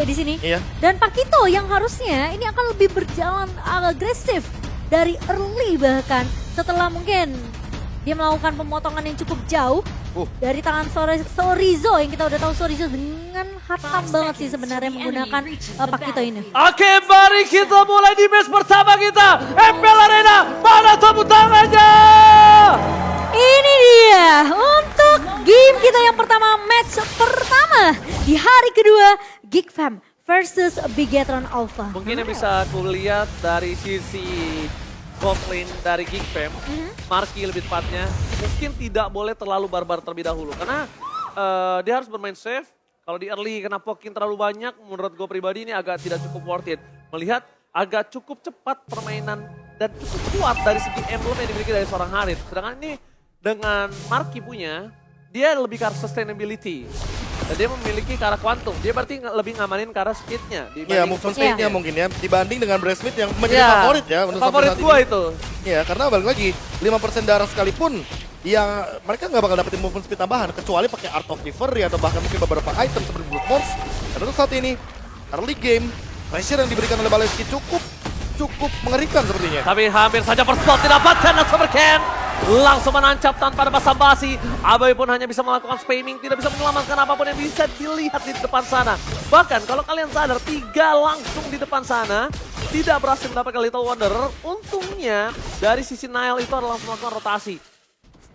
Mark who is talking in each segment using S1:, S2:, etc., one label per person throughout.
S1: di sini.
S2: Iya.
S1: Dan Pakito yang harusnya ini akan lebih berjalan agresif dari early bahkan setelah mungkin dia melakukan pemotongan yang cukup jauh dari tangan Sorizo yang kita udah tahu Sorizo dengan hatam banget sih sebenarnya menggunakan Pakito ini.
S3: Oke, mari kita mulai di match pertama kita. MPL Arena, mana tepuk tangannya?
S1: Ini dia untuk game kita yang pertama, match pertama di hari kedua, Geek Fam versus Bigetron Alpha.
S3: Mungkin yang bisa aku lihat dari sisi bot lane dari Geek Fam, Marky lebih tepatnya, mungkin tidak boleh terlalu barbar terlebih dahulu. Karena dia harus bermain safe. Kalau di early kena pokin terlalu banyak, menurut gue pribadi ini agak tidak cukup worth it. Melihat agak cukup cepat permainan dan cukup kuat dari segi emblem yang dimiliki dari seorang Harith. Sedangkan ini dengan Marky punya, dia lebih ke arah sustainability. Dan dia memiliki ke arah quantum. Dia berarti lebih ngamanin ke arah speednya.
S2: Iya, movement speednya mungkin ya. Dibanding dengan Breastmeat yang menjadi favorit ya. Untuk
S3: favorit gua itu.
S2: Iya, karena balik lagi 5% darah sekalipun yang mereka nggak bakal dapetin movement speed tambahan. Kecuali pakai Art of Reverie atau bahkan mungkin beberapa item seperti Brute Force. Dan untuk saat ini, early game, pressure yang diberikan oleh Baleski cukup mengerikan sepertinya.
S3: Tapi hampir saja first blood didapatkan dan Supercan langsung menancap tanpa ada basa-basi. Abai pun hanya bisa melakukan spamming, tidak bisa menyelamatkan apapun yang bisa dilihat di depan sana. Bahkan kalau kalian sadar, 3 langsung di depan sana tidak berhasil mendapatkan Little Wanderer. Untungnya dari sisi Nile itu adalah melakukan rotasi.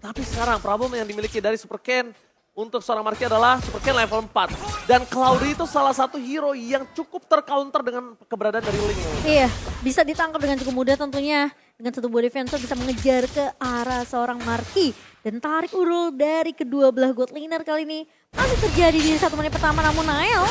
S3: Tapi sekarang problem yang dimiliki dari Supercan untuk seorang Marky adalah Supercan level 4. Dan Cloudy itu salah satu hero yang cukup tercounter dengan keberadaan dari Link.
S1: Iya, bisa ditangkap dengan cukup mudah tentunya. Dengan satu buah defensor bisa mengejar ke arah seorang Marky. Dan tarik urul dari kedua belah god laner kali ini masih terjadi di 1 menit pertama. Namun Nile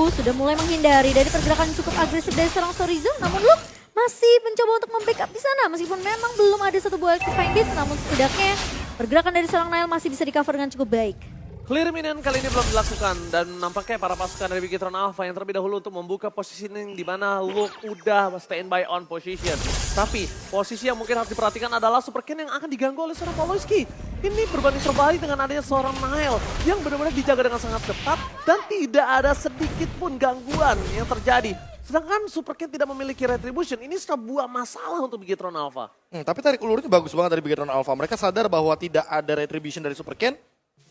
S1: sudah mulai menghindari dari pergerakan yang cukup agresif dari seorang Sorizo. Namun Luke masih mencoba untuk membackup di sana. Meskipun memang belum ada satu buah Electrifying Beat. Namun setidaknya pergerakan dari seorang Nile masih bisa di cover dengan cukup baik.
S3: Clear minion kali ini belum dilakukan dan nampaknya para pasukan dari Bigetron Alpha yang terlebih dahulu untuk membuka positioning di mana Luke udah standby on position. Tapi posisi yang mungkin harus diperhatikan adalah Supercan yang akan diganggu oleh seorang Pawlowski. Ini berbanding terbalik dengan adanya seorang Nile yang benar-benar dijaga dengan sangat ketat dan tidak ada sedikit pun gangguan yang terjadi. Sedangkan Supercan tidak memiliki retribution, ini sebuah masalah untuk Bigetron Alpha.
S2: Tapi tarik ulurnya bagus banget dari Bigetron Alpha. Mereka sadar bahwa tidak ada retribution dari Supercan.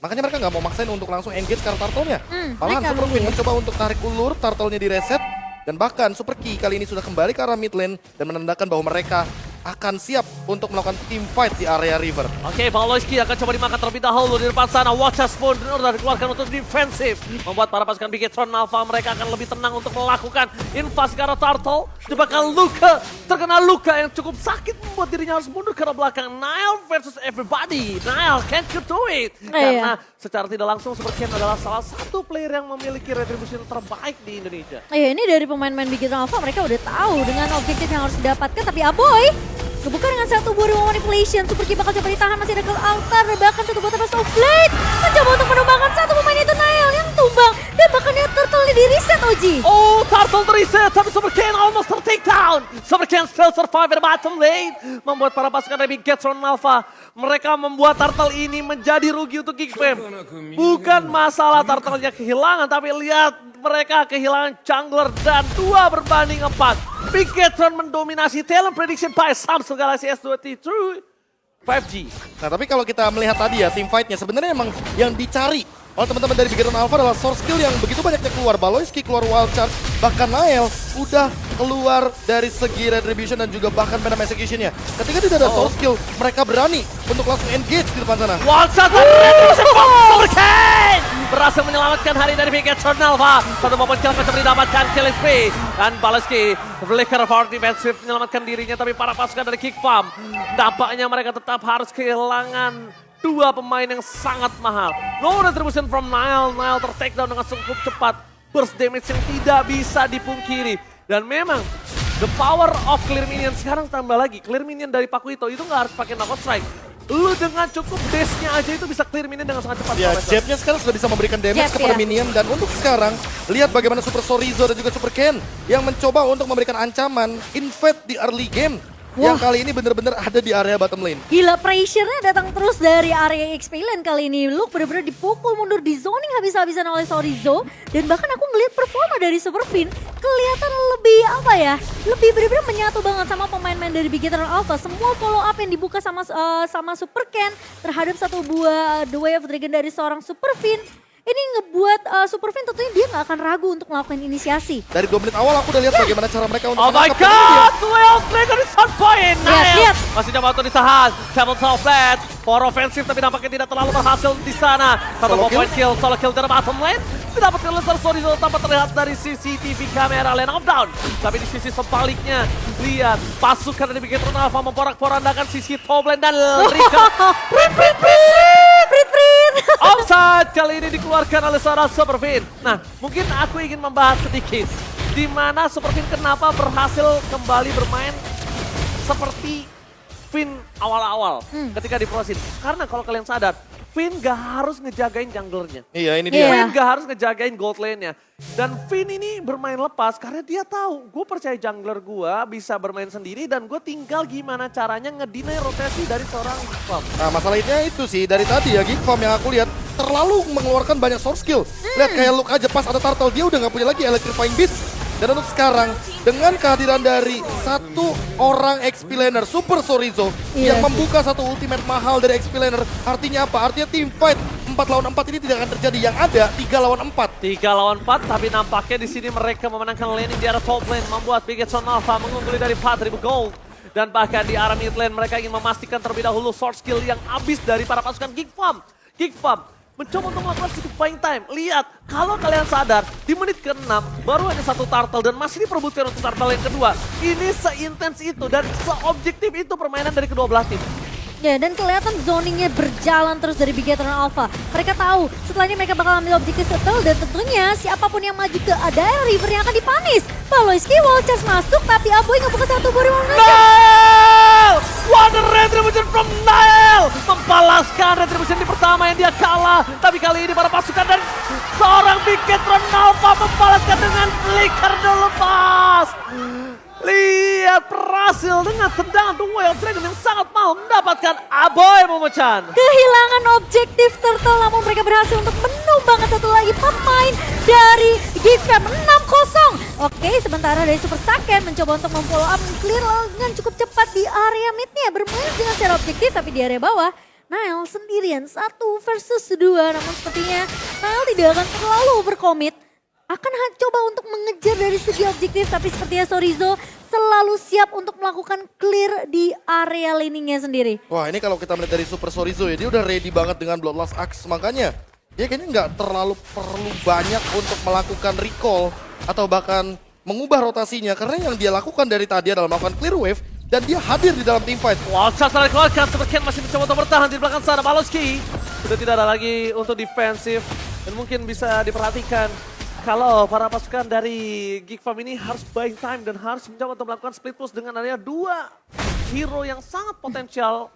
S2: Makanya mereka nggak mau maksain untuk langsung engage karena turtle-nya. Malahan Super Queen mencoba untuk tarik ulur, turtle-nya di reset. Dan bahkan Super Key kali ini sudah kembali ke arah mid lane dan menandakan bahwa mereka akan siap untuk melakukan team fight di area river.
S3: Oke, Pawlowski akan coba dimakan terlebih dahulu di depan sana. Watchers pun sudah dikeluarkan untuk defensif. Membuat para pasukan Bigetron Alpha mereka akan lebih tenang untuk melakukan invasi ke arah Turtle. Jebakan luka, terkena luka yang cukup sakit membuat dirinya harus mundur ke arah belakang. Nile versus everybody. Nile, can't you do it? Karena secara tidak langsung Supercan adalah salah satu player yang memiliki retribution terbaik di Indonesia.
S1: Iya, ini dari pemain-pemain Bigetron Alpha mereka udah tahu dengan objektif yang harus didapatkan. Tapi Aboy kebuka dengan satu buah rumah manipulation. Super Key bakal coba ditahan, masih ada ke altar. Dan bahkan satu buah Tempest of Blade mencoba untuk menumbangkan satu pemain itu Nile yang tumbang. Dan bahkan dia turtle di reset Oji.
S3: Oh, Turtle reset, tapi Supercan almost take down. Supercan still survive at the bottom lane. Membuat para pasukan dari Bigetron Alpha, mereka membuat Turtle ini menjadi rugi untuk Geek Fam. Bukan masalah Turtle-nya kehilangan, tapi lihat mereka kehilangan jungler dan 2 berbanding 4. Bigetron mendominasi talent prediction by Samsung Galaxy S23 5G.
S2: Nah tapi kalau kita melihat tadi ya team fight-nya sebenarnya emang yang dicari oleh teman-teman dari Bigetron Alpha adalah source skill yang begitu banyaknya keluar. Baloyski keluar wild charge, bahkan Nile udah keluar dari segi retribution dan juga bahkan venom execution-nya. Ketika tidak ada source skill, mereka berani untuk langsung engage di depan sana.
S3: Wild charge dan retribution from Supercan berhasil menyelamatkan hari dari Bigetron Alpha. Satu momen kill coba didapatkan kill SP dan Baleski flicker for defensive menyelamatkan dirinya, tapi para pasukan dari Geek Fam nampaknya mereka tetap harus kehilangan 2 pemain yang sangat mahal. No retribution from Nile. Nile ter-take down dengan cukup cepat. Burst damage yang tidak bisa dipungkiri. Dan memang the power of clear minion sekarang tambah lagi. Clear minion dari Pakito itu nggak harus pakai knockout strike. Lu dengan cukup dash-nya aja itu bisa clear minion dengan sangat cepat.
S2: Ya, jab-nya sekarang sudah bisa memberikan damage kepada minion. Dan untuk sekarang, lihat bagaimana Super Sorizo dan juga Super Ken yang mencoba untuk memberikan ancaman invade di early game. yang kali ini bener-bener ada di area bottom lane.
S1: Gila, pressure-nya datang terus dari area XP lane kali ini. Luke bener-bener dipukul mundur di zoning habis-habisan oleh Sorizo. Dan bahkan aku ngelihat performa dari Superfin kelihatan lebih apa ya, lebih bener-bener menyatu banget sama pemain-pemain dari Big Eternal Alpha. Semua follow up yang dibuka sama Super Ken terhadap satu buah The Way of Dragon dari seorang Superfin. Ini ngebuat Superfin tentunya dia nggak akan ragu untuk melakukan inisiasi.
S2: Dari 2 menit awal aku udah lihat bagaimana cara mereka untuk
S3: Oh my
S2: menangkap
S3: god, Duel Dragon di start point.
S1: Lihat.
S3: Masih coba untuk ditahan. Tabletop flat, for offensive tapi nampaknya tidak terlalu berhasil di sana. Satu
S2: Solo
S3: point kill, solo kill dari bottom lane. Didapatkan oleh Sorizo tanpa terlihat dari CCTV kamera lane of down. Tapi di sisi sebaliknya, lihat pasukan dari Big Eternal Alpha memporak-porandakan sisi top lane dan Rika. Offside kali ini dikeluarkan oleh seorang Superfin. Nah, mungkin aku ingin membahas sedikit di mana Superfin kenapa berhasil kembali bermain seperti Finn awal-awal ketika di Pro Scene. Karena kalau kalian sadar, Finn gak harus ngejagain junglernya.
S2: Iya, ini dia.
S1: Iya.
S3: Finn gak harus ngejagain gold lane-nya. Dan Finn ini bermain lepas karena dia tahu gue percaya jungler gue bisa bermain sendiri dan gue tinggal gimana caranya ngedinai rotasi dari seorang Gigfam.
S2: Nah masalahnya itu sih dari tadi ya Gigfam yang aku lihat terlalu mengeluarkan banyak source skill. Lihat kayak Luke aja pas ada turtle dia udah gak punya lagi electrifying beats. Dan untuk sekarang dengan kehadiran dari satu orang XP laner Super Sorizo yang membuka satu ultimate mahal dari XP laner, artinya apa? Artinya team fight 4 lawan 4 ini tidak akan terjadi, yang ada 3 lawan 4.
S3: 3 lawan 4, tapi nampaknya di sini mereka memenangkan laning di arah top lane, membuat Big Eternal Alpha mengungguli dari 4.000 gold. Dan bahkan di arah mid lane mereka ingin memastikan terlebih dahulu sword skill yang habis dari para pasukan Gigfam. Gigfam mencoba untuk melakukan sedikit buying time. Lihat, kalau kalian sadar, di menit ke-6 baru hanya satu turtle dan masih diperebutkan untuk turtle yang kedua. Ini seintens itu dan seobjektif itu permainan dari kedua belah tim.
S1: Ya, dan kelihatan zoningnya berjalan terus dari Big Eternal Alpha. Mereka tahu setelah ini mereka bakal ambil objektif settle dan tentunya siapapun yang maju ke daerah river yang akan dipanis. Paloyski wall chest masuk tapi Aboy ngebuka satu bori
S3: Nile! What a retribution from Nile! Membalaskan retribution di pertama yang dia kalah. Tapi kali ini para pasukan dan seorang Big Eternal Alpha membalaskan dengan flicker dulu pas. Lihat berhasil dengan tendangan The Way of Dragon yang sangat mahal mendapatkan Aboy Momo-chan.
S1: Kehilangan objektif turtle namun mereka berhasil untuk menumbangkan satu lagi pemain dari Gigfam 6-0. Oke, sementara dari Super Saiyan mencoba untuk memfollow up clear dengan cukup cepat di area midnya, bermain dengan secara objektif tapi di area bawah Nile sendirian 1 versus 2, namun sepertinya Nile tidak akan terlalu overcommit. Akan coba untuk mengejar dari segi objektif tapi sepertinya Sorizo selalu siap untuk melakukan clear di area laningnya sendiri.
S2: Wah ini kalau kita melihat dari Super Sorizo ya dia udah ready banget dengan Bloodlust Axe, makanya dia kayaknya nggak terlalu perlu banyak untuk melakukan recall atau bahkan mengubah rotasinya karena yang dia lakukan dari tadi adalah melakukan clear wave dan dia hadir di dalam team fight.
S3: Wow, shot telah dikeluarkan, Super Ken masih mencoba untuk bertahan di belakang sana. Paloyski sudah tidak ada lagi untuk defensif dan mungkin bisa diperhatikan kalau para pasukan dari Gigfam ini harus buying time dan harus mencoba untuk melakukan split push dengan adanya 2 hero yang sangat potensial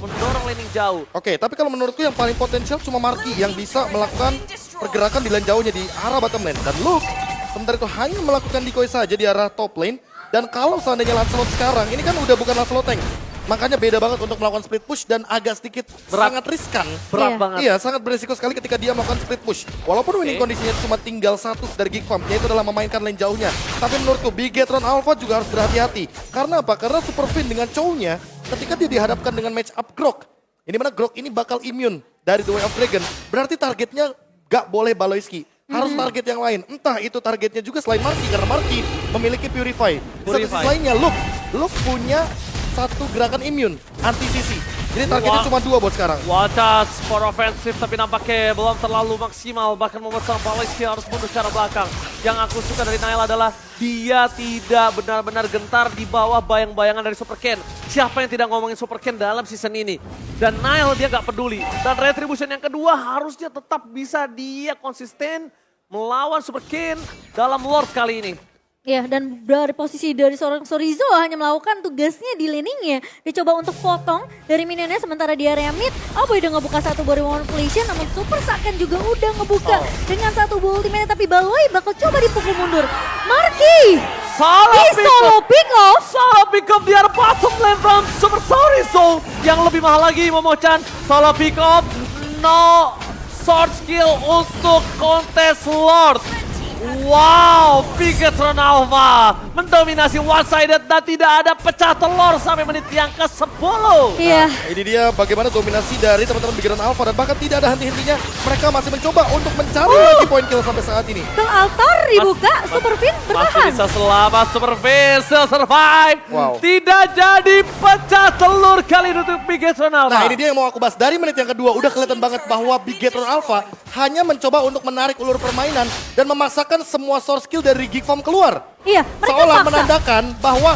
S3: mendorong laning jauh.
S2: Oke, tapi kalau menurutku yang paling potensial cuma Marky yang bisa melakukan pergerakan di lane jauhnya di arah bottom lane. Dan Luke sementara itu hanya melakukan decoy saja di arah top lane. Dan kalau seandainya Lancelot sekarang, ini kan udah bukan Lancelot tank. Makanya beda banget untuk melakukan split push dan agak sedikit sangat riskan.
S3: Berat
S1: Iya.
S3: banget.
S2: Iya, sangat beresiko sekali ketika dia melakukan split push. Walaupun winning kondisinya cuma tinggal 1 dari Gigfam, yaitu adalah memainkan lane jauhnya. Tapi menurutku Big Eternal Alpha juga harus berhati-hati. Karena apa? Karena Superfin dengan Chow-nya, ketika dia dihadapkan dengan match up Grok, ini mana Grok ini bakal immune dari The Way of Dragon. Berarti targetnya gak boleh Paloyski. Harus target yang lain. Entah itu targetnya juga selain Marky, karena Marky memiliki Purify. Di satu sisi lainnya Luke punya satu gerakan immune, anti-CC. Jadi targetnya cuma 2 buat sekarang.
S3: Wacas for offensive tapi nampaknya belum terlalu maksimal. Bahkan membuat sang Paloyski harus mundur secara belakang. Yang aku suka dari Nile adalah dia tidak benar-benar gentar di bawah bayang-bayangan dari Super Ken. Siapa yang tidak ngomongin Super Ken dalam season ini? Dan Nile dia gak peduli. Dan retribution yang kedua harusnya tetap bisa dia konsisten melawan Super Ken dalam Lord kali ini.
S1: Ya, dan dari posisi dari seorang Sorizo hanya melakukan tugasnya di laningnya. Dia coba untuk potong dari minionnya sementara di area mid. Aboy udah ngebuka satu body manipulation, namun Super Saiyan juga udah ngebuka dengan satu buah ultimate. Tapi Baloy bakal coba dipukul mundur. Marky
S3: Salah
S1: Di solo pick off.
S3: Salah pick up di arah bottom lane from Super Sorry Zone. Yang lebih mahal lagi Momo-chan. Salah pick up. No sword skill untuk kontes Lord. Wow, Bigetron Alpha mendominasi one-sided dan tidak ada pecah telur sampai menit yang ke-10.
S1: Iya.
S2: Ini dia bagaimana dominasi dari teman-teman Bigetron Alpha dan bahkan tidak ada henti-hentinya. Mereka masih mencoba untuk mencari lagi poin kill sampai saat ini.
S1: Ke altar dibuka, Super Fin
S3: Masih
S1: bertahan.
S3: bisa selamat, Super Vince still survive.
S2: Wow.
S3: Tidak jadi pecah telur kali ini untuk Bigetron Alpha.
S2: Nah ini dia yang mau aku bahas. Dari menit yang kedua udah kelihatan banget bahwa Bigetron Alpha hanya mencoba untuk menarik ulur permainan dan memasakkan semua source skill dari Geek Farm keluar.
S1: Iya, mereka
S2: Seolah
S1: paksa.
S2: menandakan bahwa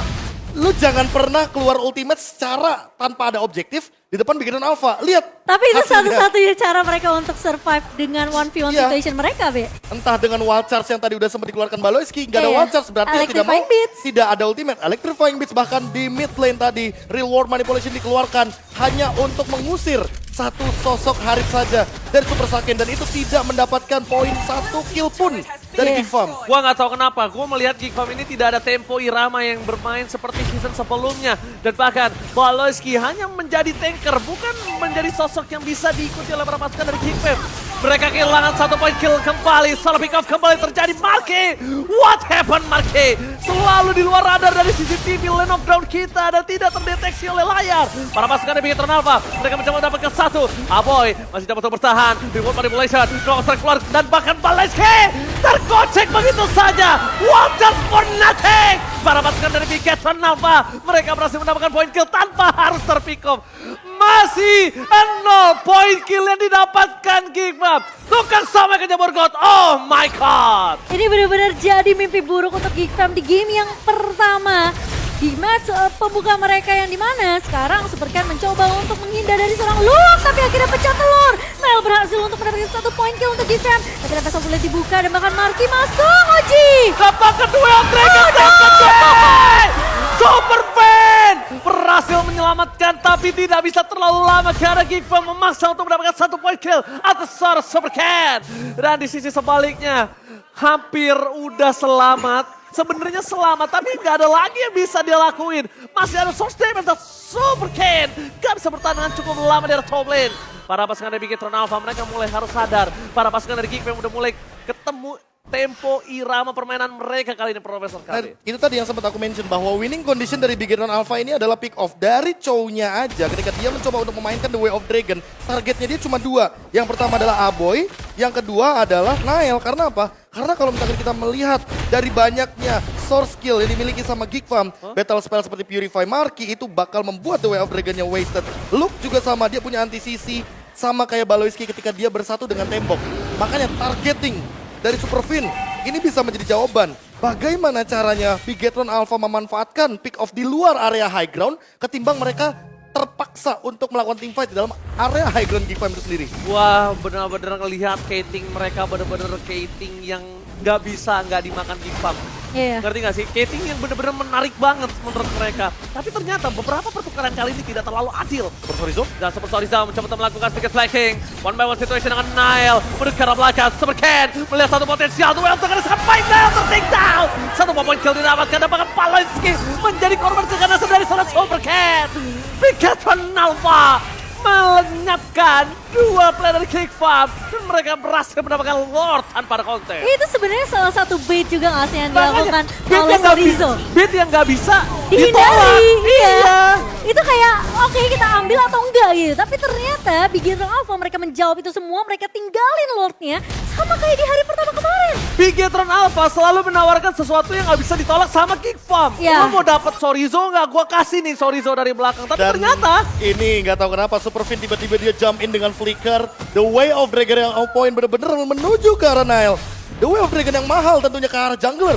S2: lu jangan pernah keluar ultimate secara tanpa ada objektif di depan Bigetron Alpha. Lihat.
S1: Tapi itu
S2: hasilnya.
S1: satu-satunya cara mereka untuk survive dengan 1v1
S2: Iya.
S1: situation mereka, Be.
S2: Entah dengan wild charge yang tadi udah sempat dikeluarkan Baloyski, nggak ada
S1: Iya.
S2: wild charge berarti dia tidak mau,
S1: Electrifying Beats.
S2: tidak ada ultimate. Electrifying Beats bahkan di mid lane tadi, reward manipulation dikeluarkan hanya untuk mengusir satu sosok Harith saja dari Super Saiyan dan itu tidak mendapatkan poin satu kill pun dari
S1: Iya.
S2: Geek Farm.
S3: Gua nggak tahu kenapa, gua melihat Geek Farm ini tidak ada tempo irama yang bermain seperti season sebelumnya. Dan bahkan Baloyski hanya menjadi tanker, bukan menjadi sosok yang bisa diikuti oleh para pasukan dari Geek Farm. Mereka kehilangan satu poin kill kembali, salah pick off kembali terjadi. Marke, what happened Marke? Selalu di luar radar dari CCTV lane of down kita dan tidak terdeteksi oleh layar. Para pasukan dari Bigetron Alpha, mereka mencoba mendapatkan satu. Aboy masih dapat untuk bertahan, reward manipulation, drone strike keluar dan bahkan Baloyski tergocek begitu saja. One just for nothing. Para pasukan dari Bigetron Alpha, mereka berhasil mendapatkan poin kill tanpa harus terpick off. Masih 0 poin kill yang didapatkan Geek Farm. Tukang sampai ke Jabor God. Oh my god.
S1: Ini benar-benar jadi mimpi buruk untuk Geek Farm di game yang pertama. Di match pembuka mereka yang dimana sekarang Supercan mencoba untuk menghindar dari seorang Lulak tapi akhirnya pecah telur. Mel berhasil untuk mendapatkan satu poin kill untuk Geek Farm. Tapi lepas boleh dibuka dan bahkan Marky masuk Oji.
S3: Dapat kedua Dragon Super Fan berhasil menyelamatkan tapi tidak bisa terlalu lama karena Geek Farm memaksa untuk mendapatkan satu poin kill atas seorang Supercan. Dan di sisi sebaliknya hampir udah selamat. Sebenarnya selamat, tapi nggak ada lagi yang bisa dia lakuin. Masih ada source damage dan Supercan nggak bisa bertahan dengan cukup lama di arah top lane. Para pasukan dari Bigetron Alpha mereka mulai harus sadar. Para pasukan dari Geek Farm udah mulai ketemu tempo irama permainan mereka kali ini, Profesor
S2: Dan
S3: Kali.
S2: itu tadi yang sempat aku mention bahwa winning condition dari Bigetron Alpha ini adalah pick off dari Chow-nya aja. Ketika dia mencoba untuk memainkan The Way of Dragon, targetnya dia cuma dua. Yang pertama adalah Aboy, yang kedua adalah Nael. Karena apa? Karena kalau misalkan kita melihat dari banyaknya source skill yang dimiliki sama Geek Farm, battle spell seperti Purify Marky itu bakal membuat The Way of Dragon-nya wasted. Luke juga sama, dia punya anti-CC sama kayak Baloyski ketika dia bersatu dengan tembok. Makanya targeting dari Super Fin ini bisa menjadi jawaban. Bagaimana caranya Bigetron Alpha memanfaatkan pick off di luar area high ground ketimbang mereka terpaksa untuk melakukan teamfight di dalam area high ground Geek Farm itu sendiri.
S3: Wah, benar-benar ngelihat Kating mereka benar-benar Kating yang nggak bisa nggak dimakan Geek Farm.
S1: Iya.
S3: Ngerti nggak sih? Kating yang benar-benar menarik banget menurut mereka. Tapi ternyata beberapa pertukaran kali ini tidak terlalu adil.
S2: Persorizo?
S3: Dan Super Soriza mencoba untuk melakukan sedikit flanking. One by one situation dengan Nile. Menuju ke arah belakang. Super Ken melihat satu potensial. Duel untuk sampai Nile ter-take down. Satu poin kill didapatkan. Dan bahkan Baloyski menjadi korban keganasan dari seorang Super Ken. Bigetron Alpha melenyapkan dua player dari Geek Farm. Dan mereka berhasil mendapatkan Lord tanpa ada konten.
S1: Itu sebenarnya salah satu bait juga nggak sih yang
S3: Makanya,
S1: dilakukan
S3: beat
S1: oleh
S3: yang nggak
S1: Sorizo.
S3: beat yang nggak bisa
S1: Dihindari,
S3: ditolak.
S1: iya. Itu kayak oke kita ambil atau enggak gitu. Tapi ternyata Bigetron Alpha mereka menjawab itu semua, mereka tinggalin Lordnya sama kayak di hari pertama kemarin.
S3: Bigetron Alpha selalu menawarkan sesuatu yang nggak bisa ditolak sama Geek Farm.
S1: Iya.
S3: Lo mau dapat Sorizo nggak? Gua kasih nih Sorizo dari belakang. Tapi
S2: Dan
S3: ternyata
S2: ini nggak tahu kenapa Super Fin tiba-tiba dia jump in dengan flicker. The Way of Dragon yang on point bener-bener menuju ke arah Nile. The Way of Dragon yang mahal tentunya ke arah jungler.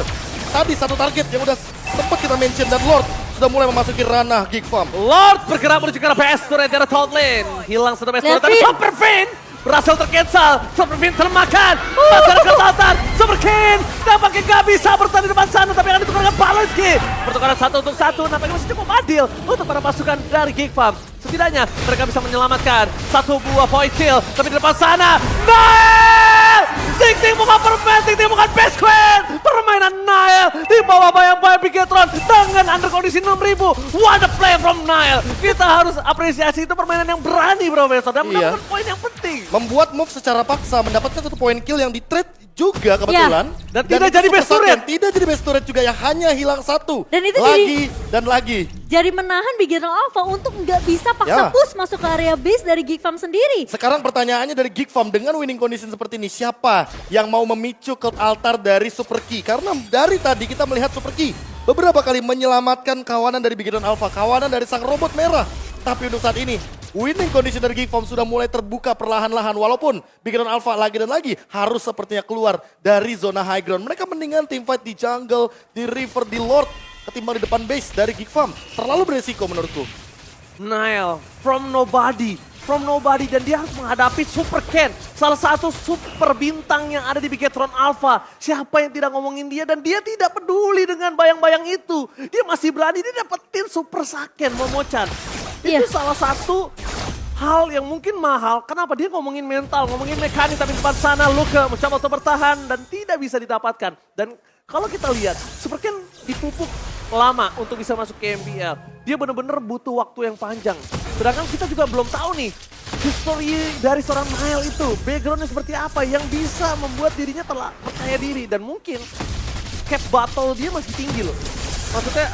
S2: Tadi satu target yang udah sempat kita mention dan Lord sudah mulai memasuki ranah Geek Farm.
S3: Lord bergerak menuju ke arah PS turret dari top lane. Hilang satu PS turret, tapi
S1: Levin.
S3: Super Fin berhasil tercancel. Super Fin termakan. Pasar ke selatan. Super King nampaknya gak bisa bertahan di depan sana, tapi akan ditukar dengan Baloyski. Pertukaran 1 untuk 1 nampaknya masih cukup adil untuk para pasukan dari Geek Farm. Setidaknya mereka bisa menyelamatkan satu buah point kill. Tapi di depan sana, Nile! Ting Ting bukan permain, Ting Ting bukan best queen. Permainan Nile di bawah bayang-bayang Bigetron dengan under kondisi 6.000. What a play from Nile. Kita harus apresiasi itu permainan yang berani Profesor dan
S2: Iya.
S3: mendapatkan poin yang penting.
S2: Membuat move secara paksa, mendapatkan 1 poin kill yang di trade juga kebetulan.
S3: Dan tidak
S2: itu
S3: jadi best
S2: super
S3: turret.
S2: second, tidak jadi best turret juga, yang hanya hilang 1.
S1: Dan itu
S2: lagi dan lagi.
S1: Jadi menahan Bigetron Alpha untuk nggak bisa paksa
S2: Ya.
S1: push masuk ke area base dari Geek Farm sendiri.
S2: Sekarang pertanyaannya dari Geek Farm, dengan winning condition seperti ini, siapa yang mau memicu Cult Altar dari Super Key? Karena dari tadi kita melihat Super Key beberapa kali menyelamatkan kawanan dari Bigetron Alpha, kawanan dari sang robot merah. Tapi untuk saat ini, winning condition dari Geek Farm sudah mulai terbuka perlahan-lahan. Walaupun Bigetron Alpha lagi dan lagi harus sepertinya keluar dari zona high ground. Mereka mendingan teamfight di jungle, di river, di lord, ketimbang di depan base dari Geek Farm. Terlalu beresiko menurutku.
S3: Nile from nobody dan dia harus menghadapi Super Ken, salah satu super bintang yang ada di Bigetron Alpha. Siapa yang tidak ngomongin dia dan dia tidak peduli dengan bayang-bayang itu. Dia masih berani, dia dapetin Super Saken Momochan.
S1: Iya.
S3: Itu salah satu hal yang mungkin mahal. Kenapa dia ngomongin mental, ngomongin mekanik, tapi di depan sana Luka mencoba untuk bertahan dan tidak bisa didapatkan. Dan kalau kita lihat, Super Ken dipupuk lama untuk bisa masuk ke MPL. Dia benar-benar butuh waktu yang panjang. Sedangkan kita juga belum tahu nih, history dari seorang Nile itu, backgroundnya seperti apa yang bisa membuat dirinya percaya diri. Dan mungkin cap battle dia masih tinggi loh. Maksudnya,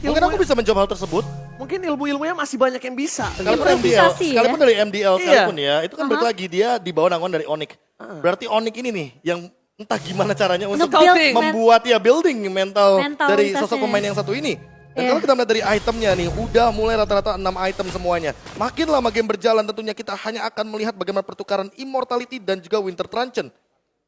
S2: Mungkin aku bisa menjawab hal tersebut.
S3: mungkin ilmu-ilmunya masih banyak yang bisa.
S2: Sekalipun MDL,
S1: Improvisasi ya.
S2: sekalipun dari MDL
S3: Iya.
S2: sekalipun ya, itu kan balik lagi dia di bawah naungan dari Onyx. Berarti Onyx ini nih yang entah gimana caranya untuk
S3: Scouting.
S2: membuat ya building mental dari
S1: Mentalitasnya.
S2: sosok pemain yang satu ini. Dan
S1: Iya.
S2: kalau kita melihat dari itemnya nih, udah mulai rata-rata 6 item semuanya. Makin lama game berjalan tentunya kita hanya akan melihat bagaimana pertukaran Immortality dan juga Winter Truncheon.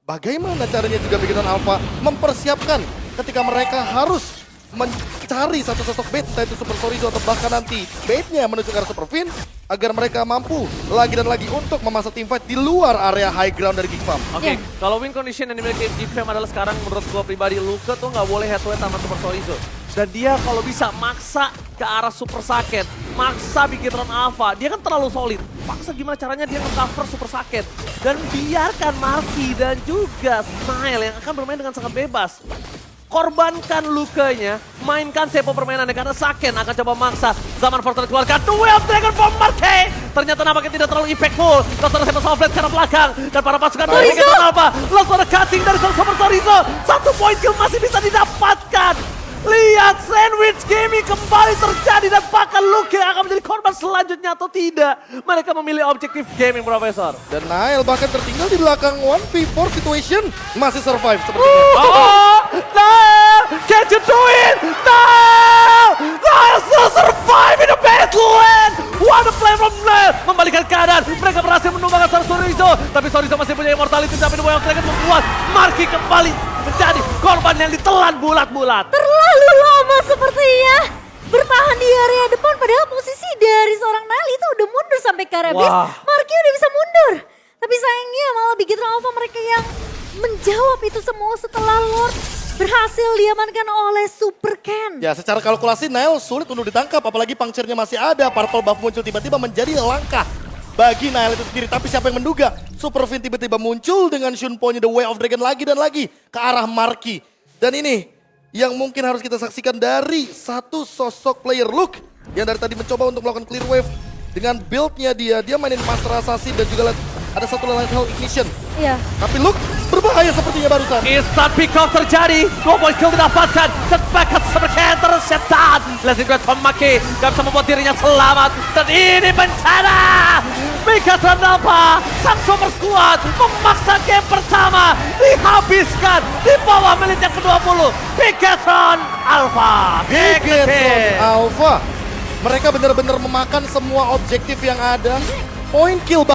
S2: Bagaimana caranya juga Bigetron Alpha mempersiapkan ketika mereka harus mencari satu sosok bait, entah itu Super Sorizo atau bahkan nanti baitnya menuju ke arah Super Fin, agar mereka mampu lagi dan lagi untuk memasang teamfight di luar area high ground dari Geek Farm.
S3: Oke,
S1: Iya.
S3: kalau win condition yang dimiliki GFM adalah sekarang menurut gua pribadi, Luka tuh nggak boleh head to head sama Super Sorizo. Dan dia kalau bisa maksa ke arah Super Saken, maksa Bigetron Alpha, dia kan terlalu solid. Paksa gimana caranya dia nge-cover Super Saken. Dan biarkan Marky dan juga Smile yang akan bermain dengan sangat bebas. Korbankan Lukanya, mainkan tempo permainannya karena Saken akan coba maksa. Zaman Fortnite keluarkan Duel Dragon Bomb Marque. Ternyata nampaknya tidak terlalu impactful. Langsung ada Seven Soulflame ke arah belakang. Dan para pasukan dari Bigetron Alpha langsung ada cutting dari Super Sorizo. 1 poin kill masih bisa didapatkan. Lihat sandwich gaming kembali terjadi dan bahkan Luke akan menjadi korban selanjutnya atau tidak. Mereka memilih objektif gaming, Profesor.
S2: Dan Nile bahkan tertinggal di belakang 1v4 situation, masih survive sepertinya.
S3: Oh, Nile! Can't you do it? Nile! Nile still survive in the battleland! What a play from Nile! Membalikan keadaan, mereka berhasil menumbangkan seorang Sorizo. Tapi Sorizo masih punya immortality, tapi The Way of Dragon membuat Marky kembali menjadi korban yang ditelan bulat-bulat.
S1: Terlalu lama sepertinya bertahan di area depan, padahal posisi dari seorang Nile itu udah mundur sampai ke area base.
S3: Wah.
S1: Marky udah bisa mundur. Tapi sayangnya malah Bigetron Alpha mereka yang menjawab itu semua setelah Lord berhasil diamankan oleh Super Ken.
S2: Ya, secara kalkulasi Nile sulit untuk ditangkap, apalagi puncture-nya masih ada. Purple buff muncul tiba-tiba menjadi langkah bagi Nile itu sendiri. Tapi siapa yang menduga Super Fin tiba-tiba muncul dengan Shunpo-nya The Way of Dragon lagi dan lagi ke arah Marky. Dan ini yang mungkin harus kita saksikan dari satu sosok player Luke yang dari tadi mencoba untuk melakukan clear wave dengan build-nya dia mainin Master Assassin dan juga ada satu Lethal Ignition.
S1: Iya.
S2: Tapi Luke berbahaya sepertinya barusan.
S3: Instant pick-off terjadi, 2 point kill didapatkan, setback Super Ken tersetan. Blessing Great from Maki, gak bisa membuat dirinya selamat. Dan ini bencana! Bigetron Alpha, sang super squad memaksa game pertama, dihabiskan di bawah menit yang ke-20. Bigetron Alpha,
S2: Bigetron Alpha. Mereka benar-benar memakan semua objektif yang ada. Point kill